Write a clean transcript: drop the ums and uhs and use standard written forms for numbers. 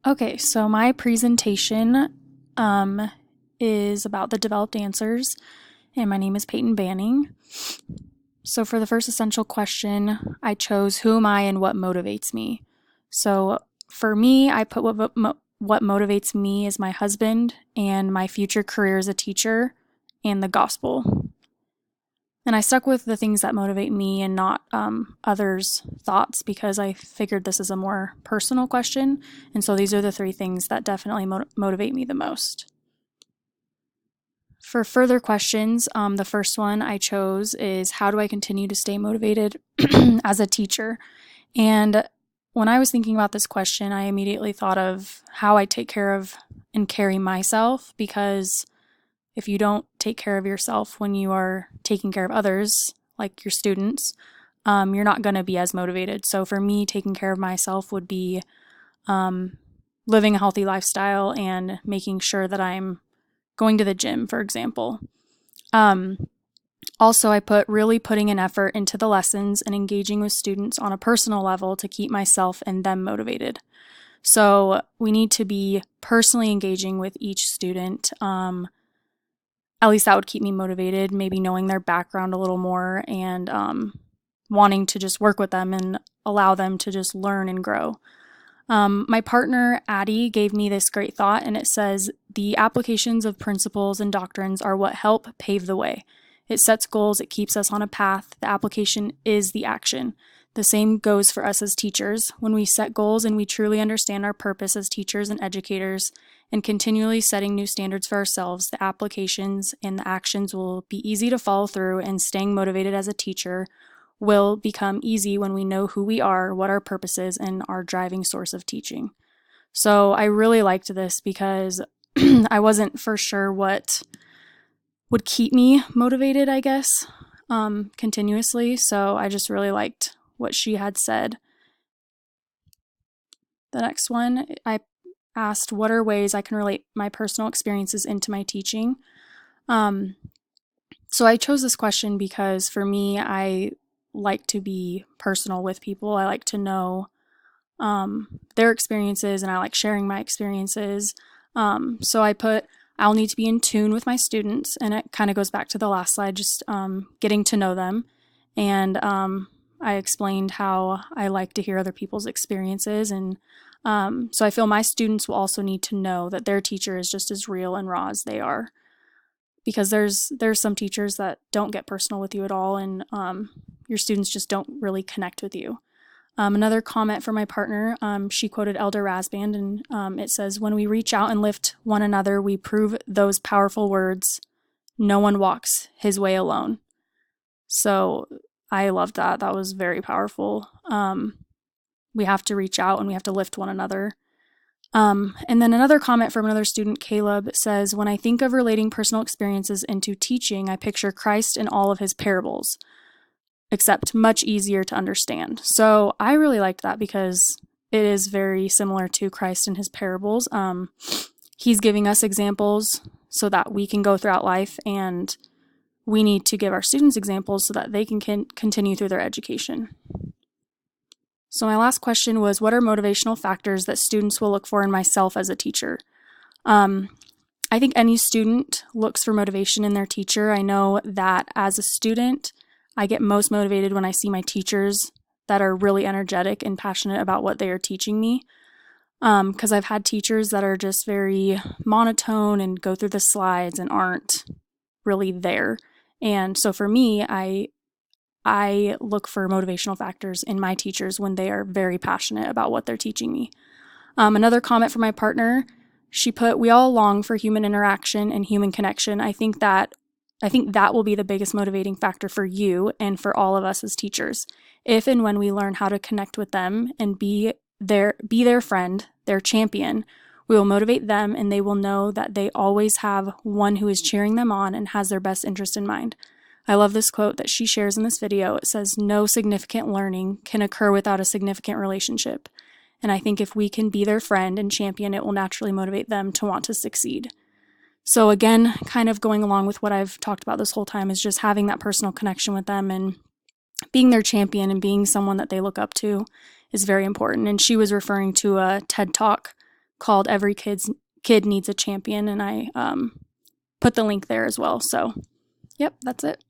Okay, so my presentation is about the developed answers, and my name is Peyton Banning. So for the first essential question, I chose who am I and what motivates me. So for me, I put what motivates me is my husband and my future career as a teacher and the gospel. And I stuck with the things that motivate me and not others' thoughts because I figured this is a more personal question. And so these are the three things that definitely motivate me the most. For further questions, the first one I chose is how do I continue to stay motivated as a teacher? And when I was thinking about this question, I immediately thought of how I take care of and carry myself, because if you don't take care of yourself when you are taking care of others, like your students, you're not going to be as motivated. So for me, taking care of myself would be living a healthy lifestyle and making sure that I'm going to the gym, for example. Also, I put really putting an effort into the lessons and engaging with students on a personal level to keep myself and them motivated. So we need to be personally engaging with each student. At least that would keep me motivated, maybe knowing their background a little more and wanting to just work with them and allow them to just learn and grow. My partner, Addie, gave me this great thought, and it says, the applications of principles and doctrines are what help pave the way. It sets goals, it keeps us on a path. The application is the action. The same goes for us as teachers. When we set goals and we truly understand our purpose as teachers and educators and continually setting new standards for ourselves, the applications and the actions will be easy to follow through, and staying motivated as a teacher will become easy when we know who we are, what our purpose is, and our driving source of teaching. So I really liked this because I wasn't for sure what would keep me motivated, I guess, continuously. So I just really liked what she had said. The next one, I asked what are ways I can relate my personal experiences into my teaching. So I chose this question because for me, I like to be personal with people. I like to know their experiences, and I like sharing my experiences. So I put, I'll need to be in tune with my students, and it kind of goes back to the last slide, just getting to know them. And I explained how I like to hear other people's experiences, and so I feel my students will also need to know that their teacher is just as real and raw as they are, because there's some teachers that don't get personal with you at all, and your students just don't really connect with you. Another comment from my partner, she quoted Elder Rasband, and it says, when we reach out and lift one another, we prove those powerful words, no one walks his way alone. So I loved that. That was very powerful. We have to reach out and we have to lift one another. And then another comment from another student, Caleb, says, when I think of relating personal experiences into teaching, I picture Christ in all of his parables, except much easier to understand. So I really liked that because it is very similar to Christ and his parables. He's giving us examples so that we can go throughout life, and we need to give our students examples so that they can continue through their education. So my last question was, what are motivational factors that students will look for in myself as a teacher? I think any student looks for motivation in their teacher. I know that as a student, I get most motivated when I see my teachers that are really energetic and passionate about what they are teaching me. Because I've had teachers that are just very monotone and go through the slides and aren't really there. And so for me, I look for motivational factors in my teachers when they are very passionate about what they're teaching me. Another comment from my partner, she put, we all long for human interaction and human connection. I think that will be the biggest motivating factor for you and for all of us as teachers. If and when we learn how to connect with them and be their friend, their champion, we will motivate them, and they will know that they always have one who is cheering them on and has their best interest in mind. I love this quote that she shares in this video. It says, no significant learning can occur without a significant relationship. And I think if we can be their friend and champion, it will naturally motivate them to want to succeed. So again, kind of going along with what I've talked about this whole time is just having that personal connection with them and being their champion and being someone that they look up to is very important. And she was referring to a TED Talk called Every Kid Needs a Champion, and I put the link there as well. So, yep, that's it.